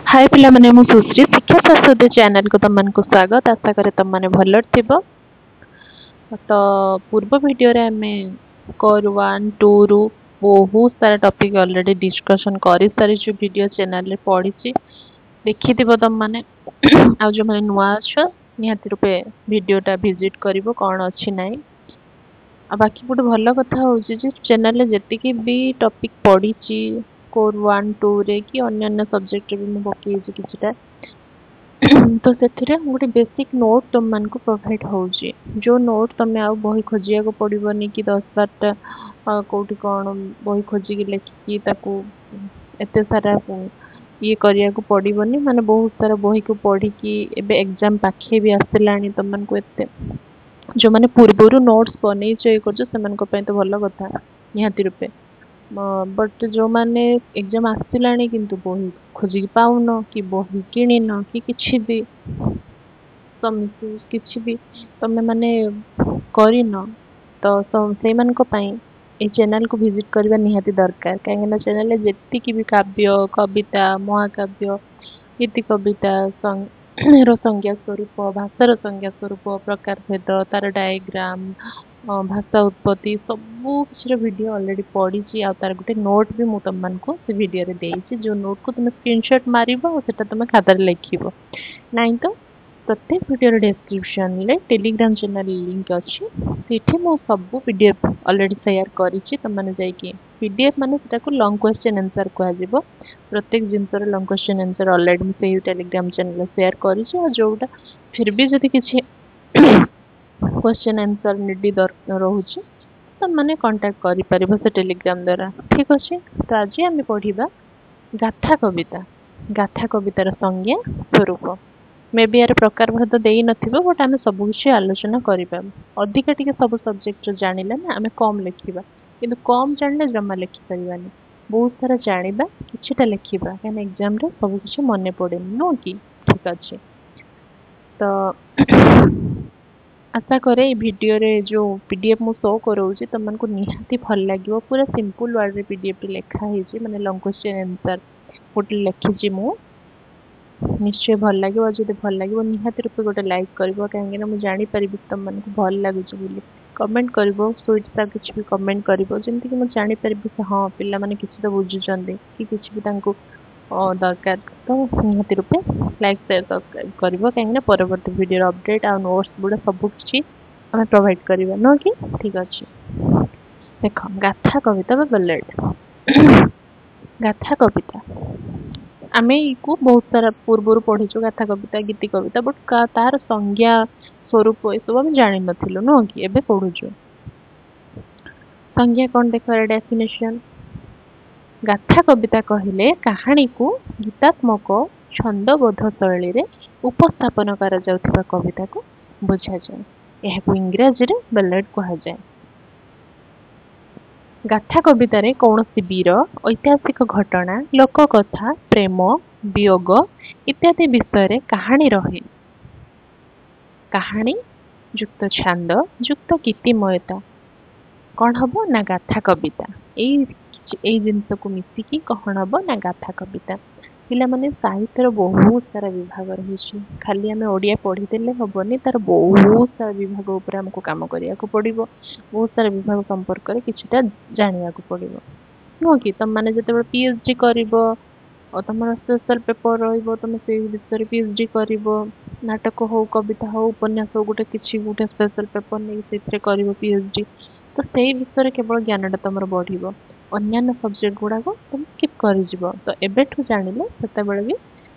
हाय पिला माने मु सुश्री शिक्षा शाश्वत चैनल को तुमको स्वागत आशा करे तुम माने भल थिबो। तो पूर्व वीडियो रे हमें कोर 1 2 रु बहुत सारा टॉपिक ऑलरेडी डिस्कशन करि सारी जो वीडियो चैनल रे पड़ी छी देखि थिबो तुम माने आ जो माने नुआ छ निहाती रूपे वीडियोटा विजिट करिवो कोन अछि नै आ बाकी गोटे भल कथा हूँ चैनल जी भी टॉपिक पढ़ी कोर 1 2 रे कि अन्य सब्जेक्ट भी मुझे पकई किटा तो से गोटे बेसिक नोट तुम मान को प्रोवाइड होउची जो नोट तुम्हें आउ बही खोजिया को पड़ोनी कि 10-12टा कौटी कौन बही खोजिकी लेखिकी एत सारा ये करिया को पड़ोनी माने बहुत सारा बही को पढ़ी कि एबे एग्जाम पाखे भी आसलानी तुम मान को एते जो माने पूर्वर नोट्स बनै से तो भल कथा निहाती रूपे बट जो माने एग्जाम आसलानी किंतु बही खोजिकी पाउन कि बही किणीन कि किछि भी किछि भी तमे माने करिन तो से मान को पई ए चैनल को विजिट करबा निहाती दरकार काहेना चैनल जेति की भी काव्य कविता महाकाव्य गीति कविता रो संज्ञा स्वरूप भाषार संज्ञा स्वरूप प्रकार भेद तार डायग्राम भाषा उत्पत्ति सबू किसी वीडियो ऑलरेडी पढ़ी आ तार गोटे नोट भी मुझे तुमको से वीडियो रे देइछि जो नोट को तुम स्क्रीनशॉट मारिबो और सेटा तुम खाता रे लिखिबो नहीं तो प्रत्येक वीडियो डिस्क्रिप्शन ले टेलीग्राम चैनल लिंक अच्छी सेठी मो सब पीडीएफ ऑलरेडी शेयर करिछि तुम माने जाई कि पीडीएफ माने सेटा को लॉन्ग क्वेश्चन आंसर कहआ जिवो प्रत्येक जिंसर लॉन्ग क्वेश्चन आंसर ऑलरेडी मो से टेलीग्राम चैनल शेयर करिछि और जोटा फिर भी जदि किछि क्वेश्चन आंसर निडी रहुछि तो माने कांटेक्ट करि परिबो से टेलीग्राम द्वारा ठीक अछि। तो आज हम पढ़िबा गाथा कवितार संज्ञा स्वरूप मे बी यार प्रकार भेद देई नथिबो बट आमे सब किछि आलोचना करिबा अधिक टिके सब सब्जेक्ट जानिला ना आमे कम लिखिबा किंतु कम जानले जमा लिखि परिबानी बहुत सारा जानिबा किछिटा लिखिबा कान एग्जाम रे सब किछि मने पड़ेनी नो कि ठीक अछि। तो आशा करे ए वीडियो रे जो पीडीएफ मु शो करोउची तमनको निहाती भल लागिवो पूरा सिंपल वर्ड रे पीडीएफ लिखा हेची माने लॉन्ग क्वेश्चन आंसर गोटे लिखिची मु निश्चय भल लगे जब भल लगे निहाती रूप गोटे लाइक कर कहीं मुझे जापर तुम मन को भल लगुच कमेंट कर स्वीट सा किसी भी कमेंट कर जमीक मुझे जापर कि हाँ पिला माने किसी तो बुझुं कि किसी भी दरकार तो निहाती रूपे लाइक शेयर सब्सक्राइब कर कहीं परवर्ती वीडियो अपडेट आ नोट्स गुड़ा सबकि आम प्रोवाइड करवा न कि ठीक अच्छे। देख गाथा कविता बा बेलेट गाथा कविता आमे को बहुत सारा पूर्वर पढ़ीचु गाथा कविता गीति कविता बट तार संज्ञा स्वरूप ये सब आम जान नथिलु नो कि एबे पढ़ुचु संज्ञा कौन देख डेफिनेशन गाथा कविता कहले कहानी को गीतात्मक छंदबद्ध शैली रे उपस्थापन करा जाउथिबा कविता को बुझा जाए यह इंग्रजी रे बेलेट कहा जाए। गाथा कविता रे कौनसी वीर ऐतिहासिक घटना लोककथा प्रेम वियोग इत्यादि विषय रे कहानी रहे कहानी युक्त छंद युक्त गीतिमयता कौन हम ना गाथा कविता यही जिनस को मिसिकी कौन हम ना गाथा कविता पिला माने साहित्यर बहुत सारा विभाग रही खाली आम ओडिया पढ़ीदेले हेनी तार बहुत सारा विभाग उपर आमको काम करिया को पड़िबो बहुत सारा विभाग संपर्क में किछिटा जानिया को पड़िबो नुह कि तुम माने जते पीएचडी करिवो और तुम स्पेशल पेपर रहिबो तुम से विषय पीएचडी करिवो नाटक हो कविता हो उपन्यास हो गोटे किछि गोटे स्पेशल पेपर नहीं से करिवो पीएचडी तो से विषय केवल ज्ञानटा तुम बढ़िबो अन्य सब्जेक्ट गुड़ाक तुम कीप कर तो एबेठू जानिले सेते बेले भी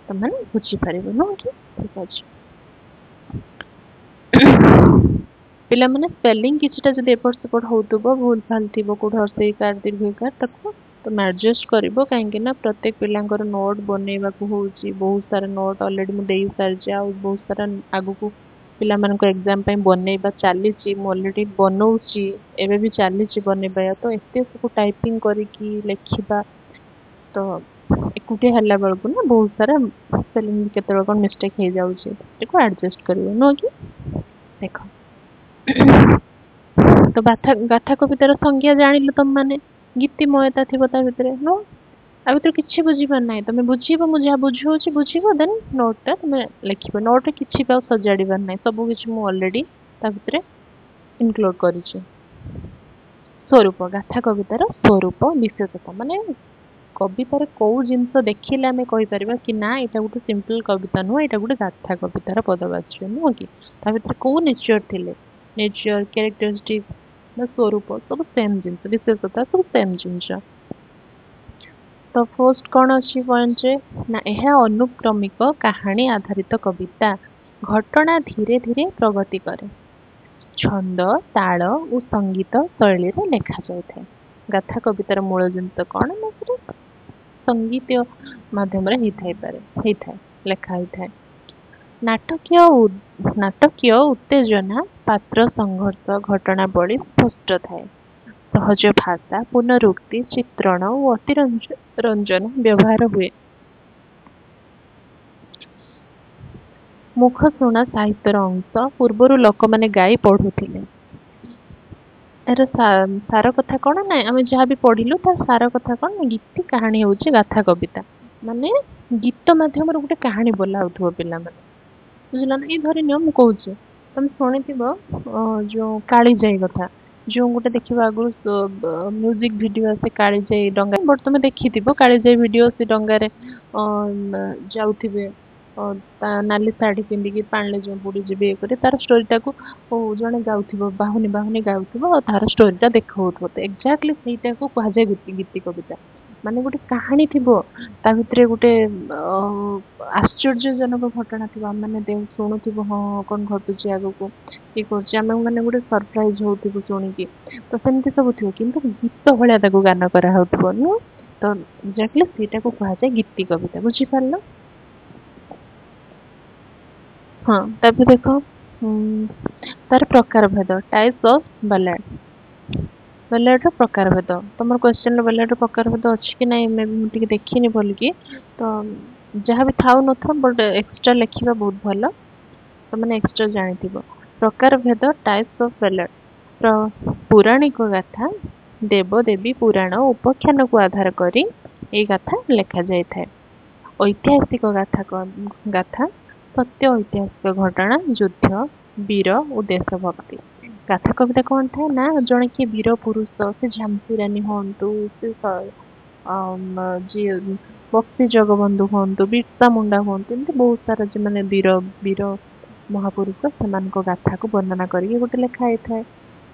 तुम माने बुझी पारिबो नो कि ठीक अछि। पिला माने स्पेलिंग किछटा जदि एपट सेपट होतबो भूल भाल थिबो कोड हरसई कार दीर्घकार तको तुम एडजस्ट करिवो काहेकि ना प्रत्येक पिलांकर नोट बनेबा को होउची बहुत सारा नोट ऑलरेडी मु देई सार जा बहुत सारा आगु को पिला मान को एग्जाम पे बनेबा चलीची मु ऑलरेडी बनौची एबे भी चलीची बनेबा तो एते सब टाइपिंग करिकी लिखिबा तो एकुटे हल्ला बेलको ना बहुत सारा स्पेलिंग केते कोन मिस्टेक हे जाउची देखो एडजस्ट करिवो नो कि देखो तो गाथा कवितार संज्ञा जानिल तुम माने गीतिमयता थी ता भितर नो आ भितर किछि बुझिबार नाही तमे बुझिबो मु जहा बुझौछि बुझिबो देन नोटटा तमे लिखिबो नोट रे किछि बा सजाडिबार नाही सब किछि मु ऑलरेडी ता भितर इनक्लूड करिछि स्वरूप गाथा कवितार स्वरूप विशेषता माने कवितार कौ जिनस देखिले आमे कहि परिबा कि ना एटा गुटे सिंपल कविता नु एटा गुटे गाथा कवितार पदवाच्य नु कि ता भितर को नेचर थिले नेचर कैरेक्टरिस्टिक ना स्वरूप सब सेम जिनस विशेषता सब सेम जिनस तो फर्स्ट कौन अच्छी पॉइंट रे ना यह अनुक्रमिक कहानी आधारित कविता घटना धीरे धीरे प्रगति करे छंद ताल और संगीत शैली रे लेखा जाए गाथा कवितार मूल जिनस कौन ना संगीत माध्यम रे ही थाए लेखा ही थाए नाटकीय उत्तेजना पात्र संघर्ष घटनावली स्पष्ट थाए सहज भाषा पुनरुक्ति चित्रण और अतिरंजन व्यवहार हुए मुख शुणा साहित्यर अंश पूर्वर लोक मैंने गाई पढ़ुले यार सार कथा कौन ना आम जहाँ भी पढ़िलु तार सार कथा कौन ना गीति कहानी हूँ गाथा कविता माने गीत मध्यम गोटे कहानी बोला हो पिला बुझल ना ये धरी नियो मु कहूँ तुम शुणी जो काली जाई कथा जो गोटे देखा आगु म्यूजिक वीडियो आसे काली जाई डंगा बट तुम देखी काली जाई वीडियो से डंगारे जाउथिबे नाली शाढ़ी पिंधिकी पानी जो बुड़ी जी ये तार स्टोरीटा को जड़े गाँव बाहुनी बाहुनी गाँव तार स्टोरीटा देखा तो एक्जाक्टली सहीटा को कहुए गीति कविता माने गोटे कहानी थी ता भितर गोटे आश्चर्यजनक घटना थी मैंने शुणुव हाँ कौन घटुची आग को ये कर गोटे सरप्राइज हो शुणिकी तो सेमती सब थी कि गीत भाया गान कराऊ नुह तो एक्जाक्टली सहीटा को कहुए गीति कविता बुझीपार हाँ तब देख तार प्रकार भेद टाइप्स ऑफ बलाड प्रकार भेद तुम क्वेश्चन बलाड प्रकार भेद अच्छी कि नहीं मैं मुझे देखनी बोल कि तो जहाँ भी थाउ न था बट एक्सट्रा लिखा बहुत भल तो मैंने एक्सट्रा जानी प्रकार भेद टाइप्स ऑफ बलाड पौराणिक गाथा देवदेवी पुराण उपाख्यान को आधार करी ये गाथा लेखा जाए ऐतिहासिक गाथा सत्य ऐतिहासिक घटना युद्ध वीर और देशभक्ति गाथा कविता कौन था ना जड़े किए वीर पुरुष से झांसी रानी हूँ से जी बक्सी जगबंधु हूँ बिरसा मुंडा हूँ बहुत सारा जो मैंने वीर वीर महापुरुष से गाथा को वर्णना करके गोटे लिखाई थाए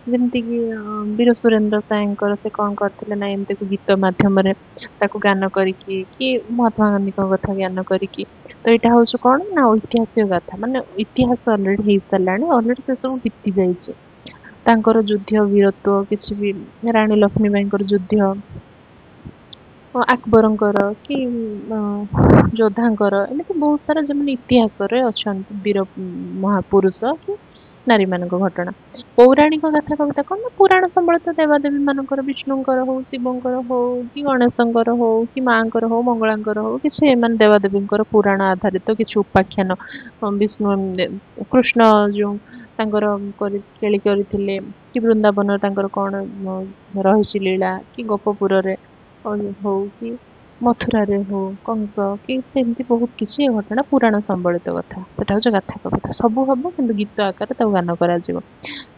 जमती कि वीर सुरेंद्र सायंकर से कौन करते ना एमती गीत मध्यम गान करके कि महात्मा गांधी कथा गान करके तो यहाँ हूँ कौन ना ऐतिहासिक गाथा माने इतिहास अलरेडी हो सारा अलरेडी से सब बीती जाकर युद्ध वीरत्व किसी भी रानी लक्ष्मीबाई युद्ध अकबरंकर कि योद्धांकर एमती बहुत सारा जो मैंने इतिहास अच्छा वीर महापुरुष कि नारी मान घटना पौराणिक गाथा कविता कौन ना पुराण संबलित देवादेवी मानकर विष्णुंकर हो शिवंकर हो कि गणेशंकर हो कि माँकर हो मंगलांकर हो कि देवादेवी पुराण आधारित किसी उपाख्यान विष्णु कृष्ण जो केली करथिले कि वृंदावन तांकर कौन रही लीला कि गोपपुर हो कि मथुरा रे हो कंस कि सेमती बहुत किसी घटना पुराण संबलित कथा सेटा हूँ गाथा कविता सब हम कि गीत आकार गान कर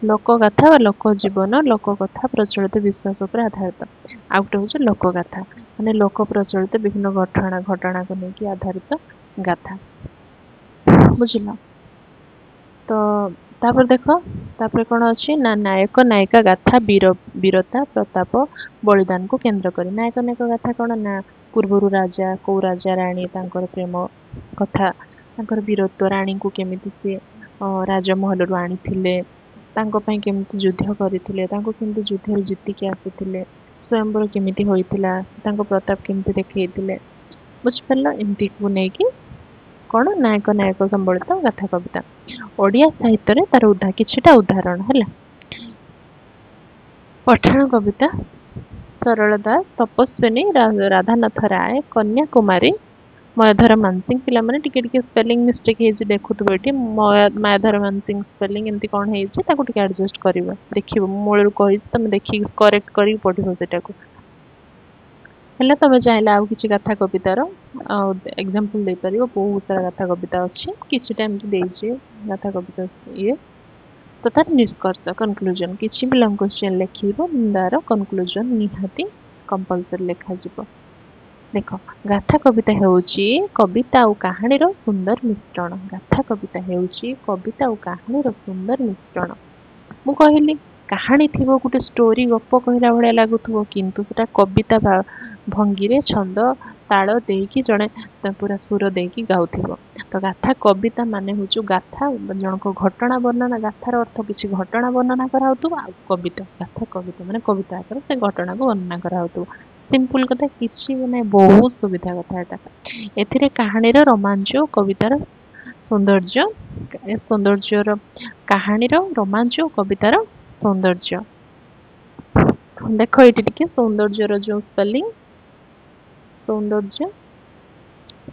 लोकगाथा व लोक जीवन लोक कथा प्रचलित विश्वास पर आधारित आउ गोटे हूँ लोकगाथा माने लोक प्रचलित विभिन्न घटना को लेकिन आधारित गाथा बुझल तो तापर देख तापर कौन अच्छी ना नायक नायिका गाथा वीरता प्रताप बलिदान को केंद्र करी नायक नायिका गाथा कौन ना पूर्वर राजा कौ राजा राणी तांकर प्रेम कथा तांकर वीरत्व राणी को केमिति से राजमहल रु आनी केमिति युद्ध करथिले तांको केमिति युद्ध रे जीतिके आसीथिले स्वयंवर केमिति होइतिला तांको प्रताप केमिति देखैथिले बुझिपल्ला एमती को नै कि कौन नायक नायक संबलित गाथा कविता ओडिया साहित्य रे तार किछिटा उदाहरण है पठाण कविता सरल दास तपस्विनी राधानाथ राय कन्याकुमारी मायाधर मानसिंह पिला माने टिके टिके स्पेलिंग मिस्टेक हे जे देखुथबो एठी मायाधर मानसिंह स्पेलिंग एमती कोन हे जे ताको टिके एडजस्ट करबा देखिबो मूल कहि तमे देखि करेक्ट करी पढिबो सेटा को हेल्ला तुम चाहिए आउ कि गाथा कवितार एग्जांपल दे पार बहुत सारा गाथा कविता अच्छी किसी टाइम देजे गाथा कविता ये तो तार निष्कर्ष कनक्लूजन किसी भी लंग क्वेश्चन लिखिबो तार कनक्लूजन निहाती कंपलसरी लिखा जिवो। देख गाथा कविता हेउची कविता और कहानीर सुंदर मिश्रण। गाथा कविता हेउची कविता और कहानीर सुंदर मिश्रण। मु कहली कहानी थिबो गोटे स्टोरी गप कहला भलिया लागुथबो किंतु सेटा कविता भंगी रे छंद ताल देकी जणे पूरा सुर देकी गाउथिबो। तो गाथा कविता माने होचु गाथा जनक घटना वर्णना गाथार अर्थ किछि घटना वर्णना कराउथबो आ कविता गाथा कविता माने कविता आकर से घटना को वर्णना कराउथबो। सिंपल कथा किछि माने बहुत सुविधा कथा एटा। एथिरे कहानीर रोमांच कवितार सौंदर्य सौंदर्यर कहानीर रोमांच कवितार सौंदर्य। देख ये सौंदर्यर जो स्पेलिंग सौंदर्य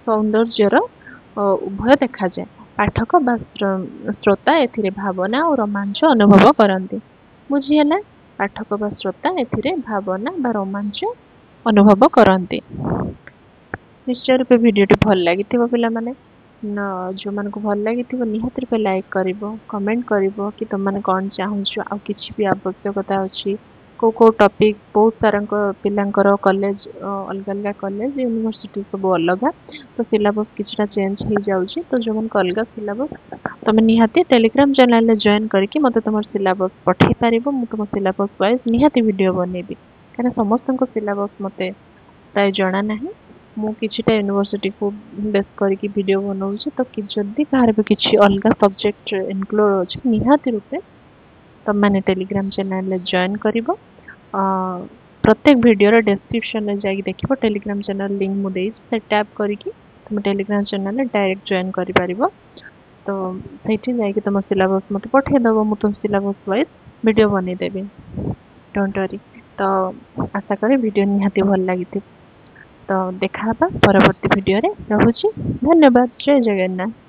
सौंदर्यर उभय देखा जाए। पाठक बा श्रोता एथिरे भावना और रोमांच अनुभव करते। बुझीगला पाठक बा श्रोता एथिरे भावना बा रोमांच अनुभव करते। निश्चय रूपे भिडियोटी भल लगी पिला माने जो मन को भल लगी निहाती रूपे लाइक कर कमेंट कर कि तुम मैंने कौन चाहूँ आ किसी भी आवश्यकता अच्छी को टॉपिक बहुत सारा पिलांकर कॉलेज अलग अलग कॉलेज यूनिवर्सिटी सब अलग तो सिलेबस किछटा चेंज हो जाउची। तो जो मन अलग सिलेबस तुम निहाती टेलीग्राम चैनल जॉइन करके मते तुम सिलेबस पठे पारिबो। मु तुम सिलेबस वाइज निहाती वीडियो बनेबी कारण समस्त को सिलेबस मते प्राय जना नाही। मु किछटा यूनिवर्सिटी को बेस करके वीडियो बनाऊँ तो जदि कहार भी किसी अलग सब्जेक्ट इनक्लूड अच्छे निहाती रूपे तुम मैंने टेलीग्राम चैनल जॉइन कर प्रत्येक वीडियो डिस्क्रिप्शन में जाके देखो टेलीग्राम चैनल लिंक मुझे टैप करके तुम टेलीग्राम चैनल डायरेक्ट जॉइन कर पारिबो। तो सेठी जाके तुम सिलेबस मत पठेदेव मु तुम सिलेबस वाइज वीडियो बनईदेवी डोंट वरी। तो आशा करी वीडियो निहाती भल लगी। तो देखा परवर्ती वीडियो रे रहुची। धन्यवाद। जय जगन्नाथ।